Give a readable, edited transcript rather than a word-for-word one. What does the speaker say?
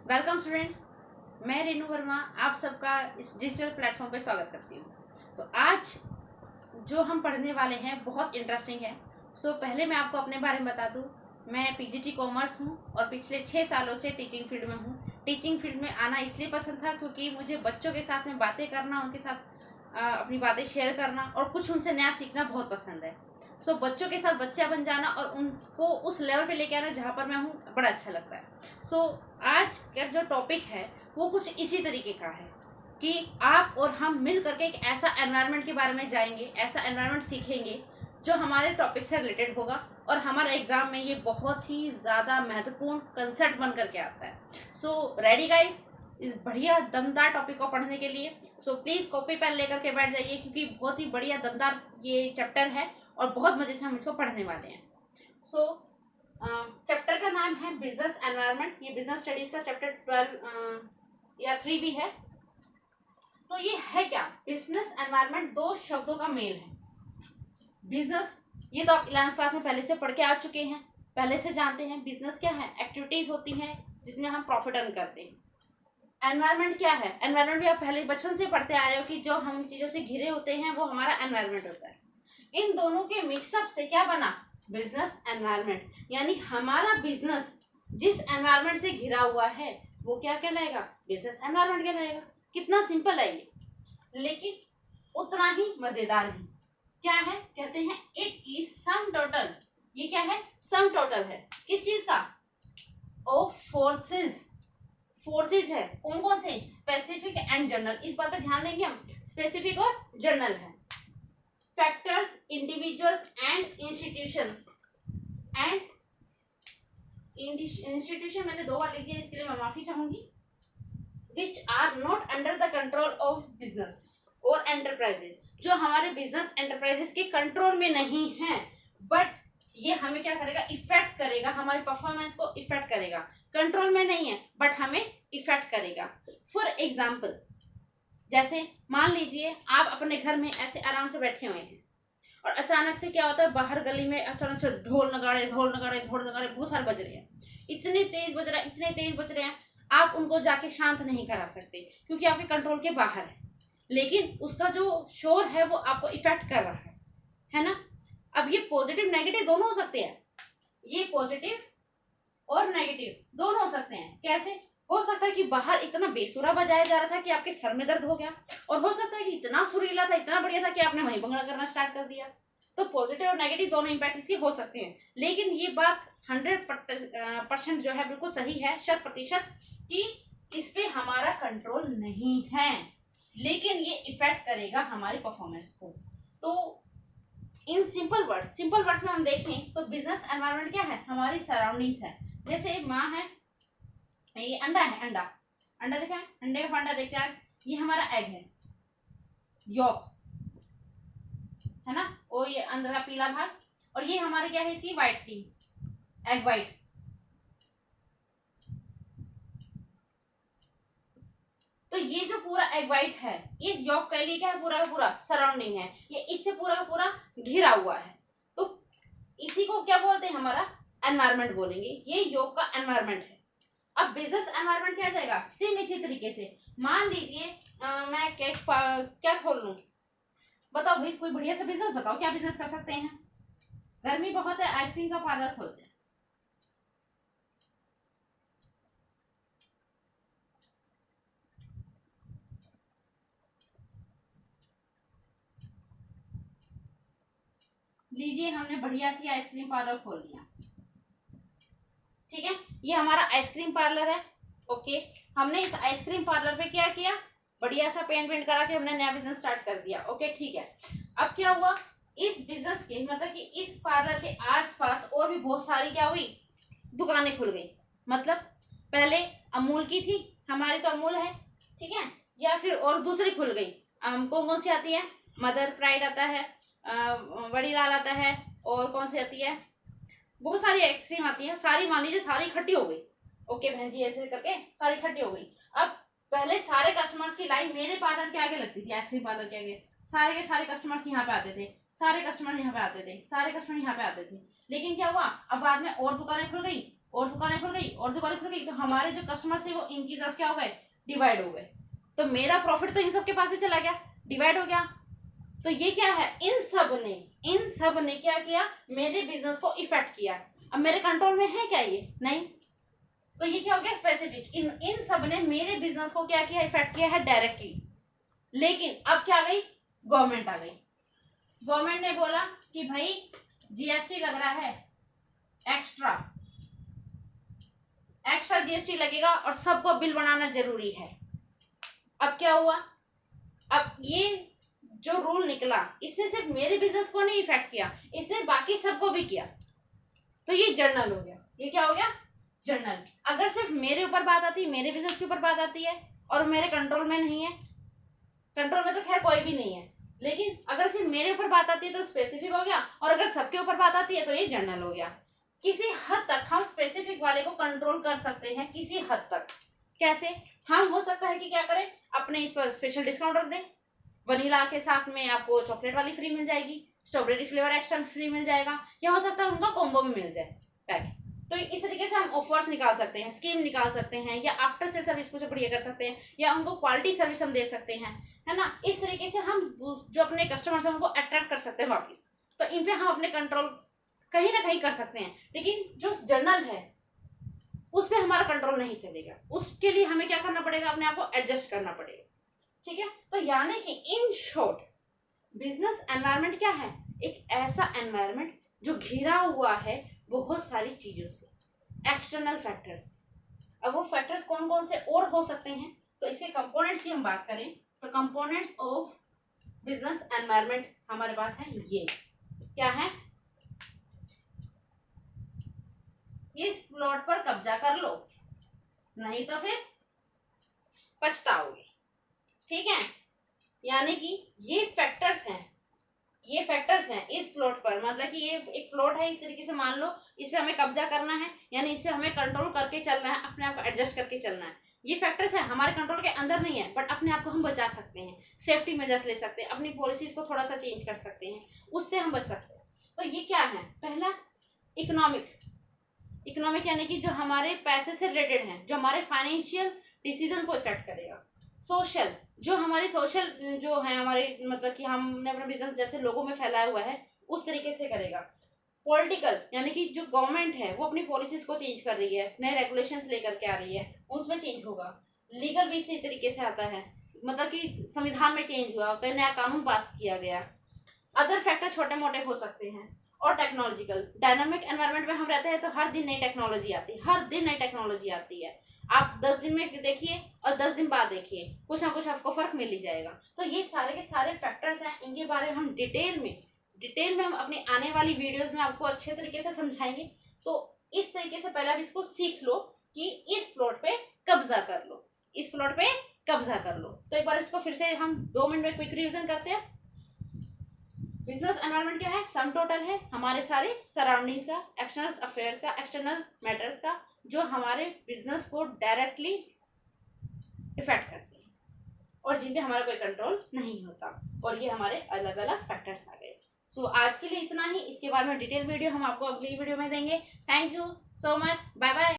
Welcome students, मैं रेनू वर्मा आप सबका इस डिजिटल प्लेटफॉर्म पे स्वागत करती हूँ। तो आज जो हम पढ़ने वाले हैं बहुत इंटरेस्टिंग है। पहले मैं आपको अपने बारे में बता दूँ। मैं पीजीटी कॉमर्स हूँ और पिछले 6 सालों से टीचिंग फील्ड में हूँ। टीचिंग फील्ड में आना इसलिए पसंद था क्योंकि मुझे बच्चों के साथ में बातें करना, उनके साथ अपनी बातें शेयर करना और कुछ उनसे नया सीखना बहुत पसंद है। बच्चों के साथ बच्चा बन जाना और उनको उस लेवल पे लेके आना जहाँ पर मैं हूँ बड़ा अच्छा लगता है। आज का जो टॉपिक है वो कुछ इसी तरीके का है कि आप और हम मिल करके एक ऐसा एनवायरनमेंट के बारे में जाएंगे, ऐसा एनवायरनमेंट सीखेंगे जो हमारे टॉपिक से रिलेटेड होगा और हमारे एग्जाम में ये बहुत ही ज़्यादा महत्वपूर्ण कंसेप्ट बन करके आता है। रेडी गाइस इस बढ़िया दमदार टॉपिक को पढ़ने के लिए। प्लीज़ कॉपी पेन लेकर के बैठ जाइए क्योंकि बहुत ही बढ़िया दमदार ये चैप्टर है और बहुत मज़े से हम इसको पढ़ने वाले हैं। चैप्टर का नाम है बिजनेस एनवायरनमेंट। ये बिजनेस स्टडीज का चैप्टर 12 या 3 भी है। तो ये है क्या? बिजनेस एनवायरनमेंट दो शब्दों का मेल है। बिजनेस ये तो आप 11th क्लास में पहले से पढ़ के आ चुके हैं, पहले से जानते हैं। बिजनेस क्या है? एक्टिविटीज होती हैं जिसमें हम प्रॉफिट अर्न करते हैं। एनवायरनमेंट क्या है? एनवायरनमेंट भी आप पहले बचपन से पढ़ते आ रहे हो कि जो हम चीजों से घिरे होते हैं वो हमारा एनवायरनमेंट होता है। इन दोनों के मिक्सअप से क्या बना? Business environment. यानी हमारा बिजनेस जिस एनवायरनमेंट से घिरा हुआ है वो क्या कहलाएगा? बिजनेस एनवायरनमेंट कहलाएगा। कितना सिंपल है ये, लेकिन उतना ही मजेदार भी। क्या है? कहते हैं इट इज सम टोटल। ये क्या है? सम टोटल है। किस चीज का? Of forces. फोर्सेस है। कौन कौन से? Specific and general. इस बात पर ध्यान देंगे हम, स्पेसिफिक और जनरल है। Factors, individuals and institution. Institution मैंने 2 बार लिख दिया, इसके लिए मैं माफी चाहूंगी। Which are not under the control of business और एंटरप्राइजेस, जो हमारे बिजनेस एंटरप्राइजेस के कंट्रोल में नहीं है, बट ये हमें क्या करेगा? इफेक्ट करेगा, हमारी परफॉर्मेंस को इफेक्ट करेगा। कंट्रोल में नहीं है बट हमें इफेक्ट करेगा। फॉर एग्जाम्पल, जैसे मान लीजिए आप अपने घर में ऐसे आराम से बैठे हुए हैं और अचानक से क्या होता है, बाहर गली में अचानक से ढोल नगाड़े बहुत सारे बज रहे हैं। इतने तेज बज रहे हैं, आप उनको जाके शांत नहीं करा सकते क्योंकि आपके कंट्रोल के बाहर है। लेकिन उसका जो शोर है वो आपको इफेक्ट कर रहा है ना? अब ये पॉजिटिव नेगेटिव दोनों हो सकते हैं। ये पॉजिटिव और नेगेटिव दोनों हो सकते हैं। कैसे? हो सकता है कि बाहर इतना बेसुरा बजाया जा रहा था कि आपके सर में दर्द हो गया, और हो सकता है कि इतना सुरीला था, इतना बढ़िया था कि आपने वहीं भंगड़ा करना स्टार्ट कर दिया। तो पॉजिटिव और नेगेटिव दोनों इंपैक्ट इसके हो सकते हैं। लेकिन ये बात 100% जो है बिल्कुल सही है, 100% कि इस पे हमारा कंट्रोल नहीं है, लेकिन ये इफेक्ट करेगा हमारी परफॉर्मेंस को। तो इन सिंपल वर्ड्स में हम देखें तो बिजनेस एनवायरनमेंट क्या है? हमारी सराउंडिंग्स है। जैसे माँ है, ये अंडा है, अंडा देखा है? अंडे का फंडा देखते हैं। ये हमारा एग है, यॉक है ना, और ये अंदर का पीला भाग, और ये हमारे क्या है? इसकी व्हाइट की एग व्हाइट। तो ये जो पूरा एग व्हाइट है, इस यॉक के लिए क्या है? पूरा का पूरा सराउंडिंग है, ये इससे पूरा का पूरा घिरा हुआ है। तो इसी को क्या बोलते हैं? हमारा एनवायरनमेंट बोलेंगे। ये यॉक का एनवायरनमेंट है। अब बिजनेस एनवायरनमेंट क्या जाएगा? सेम इसी तरीके से। मान लीजिए मैं क्या खोल लूं? बताओ भाई, कोई बढ़िया सा बिजनेस बताओ, क्या बिजनेस कर सकते हैं? गर्मी बहुत है, आइसक्रीम का पार्लर खोलते हैं। लीजिए, हमने बढ़िया सी आइसक्रीम पार्लर खोल लिया। ठीक है, ये हमारा आइसक्रीम पार्लर है। ओके, हमने इस आइसक्रीम पार्लर पे क्या किया? बढ़िया सा पेंट करा के हमने नया बिजनेस स्टार्ट कर दिया। ओके ठीक है, अब क्या हुआ? इस बिजनेस के मतलब कि इस पार्लर के आसपास और भी बहुत सारी क्या हुई? दुकानें खुल गई। मतलब पहले अमूल की थी, हमारी तो अमूल है, ठीक है, या फिर और दूसरी खुल गई। कौन सी आती है? मदर प्राइड आता है, बड़ी लाल आता है, और कौन सी आती है? बहुत सारी आइसक्रीम आती है, सारी मान लीजिए सारी इकट्ठी हो गई। ओके बहन जी, ऐसे करके सारी इकट्ठी हो गई। अब पहले सारे कस्टमर्स की लाइन मेरे पार्लर के आगे लगती थी, आइसक्रीम पार्लर के आगे। सारे के सारे कस्टमर्स यहाँ पे आते थे, सारे कस्टमर यहाँ पे आते थे, सारे कस्टमर यहाँ पे आते थे। लेकिन क्या हुआ? अब बाद में और दुकानें खुल गई, और दुकानें खुल गई और दुकानें खुल गई, तो हमारे जो कस्टमर्स थे वो इनकी तरफ क्या हो गए, डिवाइड हो गए। तो मेरा प्रॉफिट तो इन सब के पास भी चला गया, डिवाइड हो गया। तो ये क्या है, इन सब ने क्या किया, मेरे बिजनेस को इफेक्ट किया। अब मेरे कंट्रोल में है क्या ये, नहीं। तो ये क्या हो गया, स्पेसिफिक। इन सब ने मेरे बिजनेस को क्या किया, इफेक्ट किया है डायरेक्टली। लेकिन अब क्या आ गई, गवर्नमेंट आ गई। गवर्नमेंट ने बोला कि भाई जीएसटी लग रहा है, एक्स्ट्रा जीएसटी लगेगा और सबको बिल बनाना जरूरी है। अब क्या हुआ, अब ये जो रूल निकला, इससे सिर्फ मेरे बिजनेस को नहीं इफेक्ट किया, इसने बाकी सबको भी किया। तो ये जर्नल हो गया। ये क्या हो गया, जर्नल। अगर सिर्फ मेरे ऊपर बात आती है, मेरे बिजनेस के ऊपर बात आती है और मेरे कंट्रोल में नहीं है, कंट्रोल में तो खैर कोई भी नहीं है, लेकिन अगर सिर्फ मेरे ऊपर बात आती है तो स्पेसिफिक हो गया, और अगर सबके ऊपर बात आती है तो ये जर्नल हो गया। किसी हद तक हम स्पेसिफिक वाले को कंट्रोल कर सकते हैं, किसी हद तक। कैसे, हम हो सकता है कि क्या करें, अपने इस पर स्पेशल डिस्काउंट रख दें, वनीला के साथ में आपको चॉकलेट वाली फ्री मिल जाएगी, स्ट्रॉबेरी फ्लेवर एक्स्ट्रा फ्री मिल जाएगा, या हो सकता है उनका कॉम्बो में मिल जाए पैक। तो इस तरीके से हम ऑफर्स निकाल सकते हैं, स्कीम निकाल सकते हैं, या आफ्टर सेल सर्विस कुछ बढ़िया कर सकते हैं, या उनको क्वालिटी सर्विस हम दे सकते हैं, है ना। इस तरीके से हम जो अपने कस्टमर्स हैं उनको अट्रैक्ट कर सकते हैं वापस। तो इन पे हम अपने कंट्रोल कहीं ना कहीं कर सकते हैं, लेकिन जो जर्नल है उस पर हमारा कंट्रोल नहीं चलेगा। उसके लिए हमें क्या करना पड़ेगा, अपने आप को एडजस्ट करना पड़ेगा, ठीक है। तो यानी कि इन शॉर्ट, बिजनेस एनवायरनमेंट क्या है, एक ऐसा एनवायरनमेंट जो घिरा हुआ है बहुत सारी चीजों से, एक्सटर्नल फैक्टर्स। अब वो फैक्टर्स कौन कौन से और हो सकते हैं, तो इसके कंपोनेंट्स की हम बात करें तो कंपोनेंट्स ऑफ बिजनेस एनवायरनमेंट हमारे पास है, ये क्या है, इस प्लॉट पर कब्जा कर लो, नहीं तो फिर पछताओगे, ठीक है। यानी कि ये फैक्टर्स हैं इस प्लॉट पर, मतलब कि ये एक प्लॉट है, इस तरीके से मान लो इस पे हमें कब्जा करना है, यानी इस पे हमें कंट्रोल करके चलना है, अपने आप को एडजस्ट करके चलना है। ये फैक्टर्स है हमारे कंट्रोल के अंदर नहीं है, बट अपने आप को हम बचा सकते हैं, सेफ्टी मेजर्स ले सकते हैं, अपनी पॉलिसीज को थोड़ा सा चेंज कर सकते हैं, उससे हम बच सकते हैं। तो ये क्या है, पहला इकोनॉमिक यानी कि जो हमारे पैसे से रिलेटेड है, जो हमारे फाइनेंशियल डिसीजन को इफेक्ट करेगा। सोशल, जो हमारे सोशल जो है हमारे, मतलब कि हमने अपना बिजनेस जैसे लोगों में फैलाया हुआ है उस तरीके से करेगा। पॉलिटिकल यानी कि जो गवर्नमेंट है वो अपनी पॉलिसीज को चेंज कर रही है, नए रेगुलेशंस लेकर के आ रही है, उसमें चेंज होगा। लीगल भी इसी तरीके से आता है, मतलब कि संविधान में चेंज हुआ, कोई नया कानून पास किया गया। अदर फैक्टर छोटे मोटे हो सकते हैं। और टेक्नोलॉजिकल, डायनामिक एनवायरनमेंट में हम रहते हैं तो हर दिन नई टेक्नोलॉजी आती है, हर दिन नई टेक्नोलॉजी आती है। आप 10 दिन में देखिए और 10 दिन बाद देखिए, कुछ ना कुछ आपको फर्क मिल ही जाएगा। तो ये सारे के सारे फैक्टर्स हैं, इनके बारे में हम डिटेल में हम अपनी आने वाली वीडियोस में आपको अच्छे तरीके से समझाएंगे। तो इस तरीके से पहले आप इसको सीख लो कि इस प्लॉट पे कब्जा कर लो, इस प्लॉट पे कब्जा कर लो। तो एक बार इसको फिर से हम 2 मिनट में क्विक रिवीजन करते हैं। बिजनेस एनवायरनमेंट क्या है, सम टोटल है हमारे सारे सराउंडिंग्स का, एक्सटर्नल अफेयर्स का, एक्सटर्नल मैटर्स का, जो हमारे बिजनेस को डायरेक्टली इफेक्ट करते हैं और जिन पे हमारा कोई कंट्रोल नहीं होता। और ये हमारे अलग अलग फैक्टर्स आ गए। सो आज के लिए इतना ही, इसके बाद में डिटेल वीडियो हम आपको अगली वीडियो में देंगे। Thank you so much, bye bye.